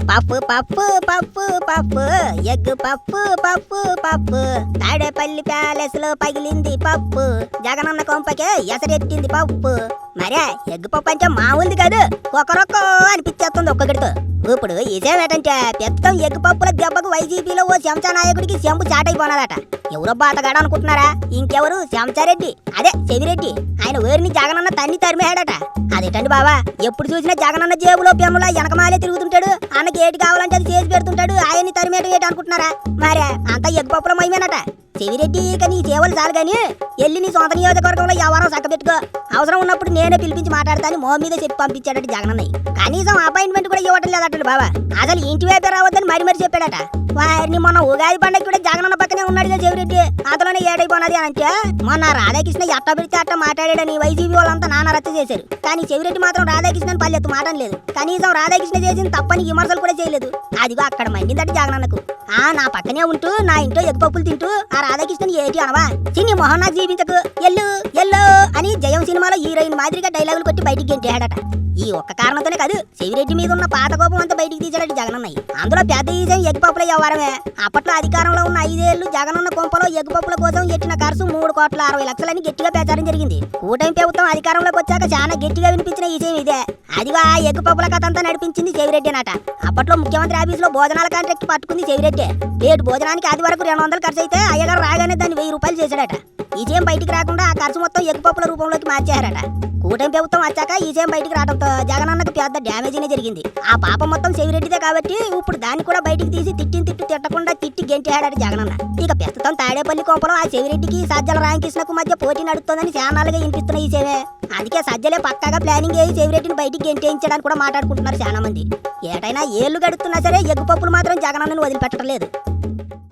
పప్పు పప్పు పప్పు పప్పు ఎగ్ పప్పు పప్పు పప్పు తాడేపల్లి ప్యాలెస్ లో పగిలింది పప్పు జగనన్న కొంపకే ఎసరెట్టింది పప్పు మరే ఎగ్ పప్పు అంటే మామూలుది కాదు ఒక్కరొక్క అనిపించేస్తుంది ఒక్కొక్కడితో. ఇప్పుడు ఇదేమేటంటే పెద్దం ఎగ్ పప్పుల దెబ్బకు వైసీపీలో ఓ చెంచా నాయకుడికి చెంపు చాటైపోనాదట. ఎవరో బాతగాడు అనుకుంటున్నారా? ఇంకెవరు, చెంచారెడ్డి, అదే చెవిరెడ్డి. ఆయన ఊరిని జగనన్న తన్ని తరిమేశాడట. అదేటండి బావా, ఎప్పుడు చూసినా జగనన్న జేబులో పెన్నులా వెనకమాలే తిరుగుతుంటాడు, అన్నకి ఏటి కావాలంటే అది చేసి పెడుతుంటాడు, ఆయన్ని తరిమేయడం ఏటి అనుకుంటున్నారా? మరే అంతా ఎగ్ పప్పుల మయమేనట. చెవిరెడ్డి ఇక నీ సేవలు చాలు గాని ఎల్లి నీ సొంత నియోజకవర్గంలో ఎవరో చక్కబెట్టుకో, అవసరం ఉన్నప్పుడు నేనే పిలిపించి మాట్లాడతాను మోహం మీద చెప్పి పంపించాడట జగనన్నయ్య. కనీసం అపాయింట్మెంట్ కూడా ఇవ్వటం లేదట బావా. అసలు ఇంటి వైపు రావద్దని మరి చెప్పాడట. వారిని మొన్న ఉగాది పండుగ కూడా జగనన్న పక్కనే ఉన్నాడుగా చెవిరెడ్డి, అతలోనే ఏడైపోయినది అని అంటే మొన్న రాధాకృష్ణ ఎట్ట పెడితే అట్ట మాట్లాడాడని వైసీపీ వాళ్ళంతా నాన్న రచ్చ చేశారు. కానీ చెవిరెడ్డి మాత్రం రాధాకృష్ణని పల్లెత్తు మాట లేదు. కనీసం రాధాకృష్ణ చేసిన తప్పని విమర్శలు కూడా చేయలేదు. అదిగో అక్కడ మండిందట జగనన్నకు. నా పక్కనే ఉంటూ నా ఇంట్లో ఎగ్ పప్పులు తింటూ ఆ రాధాకృష్ణని ఏటి అనవా, చిన్ని మొహం నాకు జీవించకు, ఎల్లు ఎల్లో అని జయం సినిమాలో హీరోయిన్ మాదిరిగా డైలాగులు కొట్టి బయటికి గెంటేయాడట. ఈ ఒక్క కారణంతోనే కాదు, చెవిరెడ్డి మీద ఉన్న పాత కోపం అంతా బయటికి తీసాడట జగనన్నయ్య. అందులో పెద్ద ఈజం ఎగ్ పప్పుల వ్యవహారమే. అప్పట్లో అధికారంలో ఉన్న 5 ఏళ్లు జగనన్న కొంపలో ఎగ్ పప్పుల కోసం ఎట్టిన ఖర్చు 3,60,00,000 గట్టిగా ప్రచారం జరిగింది. కూటమి ప్రభుత్వం అధికారంలోకి వచ్చాక చాలా గట్టిగా వినిపించిన విషయం ఇదే. అదిగా ఆ ఎగ్ పప్పుల కథ అంతా నడిపించింది చెవిరెడ్డి అన్నట. అప్పట్లో ముఖ్యమంత్రి ఆఫీసులో భోజనాల కాంట్రాక్ట్ పట్టుకుంది చెవిరెడ్డి. ప్లేట్ భోజనానికి అది వరకు 200 ఖర్చు అయితే అయ్యగారు రాగానే దాన్ని 1000 రూపాయలు చేశాడట. ఈజేం బయటికి రాకుండా ఆ ఖర్చు మొత్తం ఎగ్ పప్పుల రూపంలోకి మార్చారట. కూటమి ప్రభుత్వం వచ్చాక ఈజేం బయటికి రావడంతో జగనన్నకు పెద్ద డ్యామేజీనే జరిగింది. ఆ పాపం మొత్తం చెవిరెడ్డిదే కాబట్టి ఇప్పుడు దాన్ని కూడా బయటికి తీసి తిట్టకుండా తిట్టి గెంటేశాడట జగనన్న. ఇక ప్రస్తుతం తాడేపల్లి కొంపలో ఆ చెవిరెడ్డికి సజ్జల రామకృష్ణకు మధ్య పోటీ నడుస్తోందని చానాలుగా వినిపిస్తున్న ఈ సేవే. అందుకే సజ్జలే పక్కాగా ప్లానింగ్ చేసి చెవిరెడ్డిని బయటికి గెంటేయించడానికి కూడా మాట్లాడుకుంటున్నారు చాలా మంది. ఏటైనా ఏళ్లు గడుస్తున్నా సరే ఎగ్గు పప్పులు మాత్రం జగనన్నను వదిలిపెట్టడం లేదు.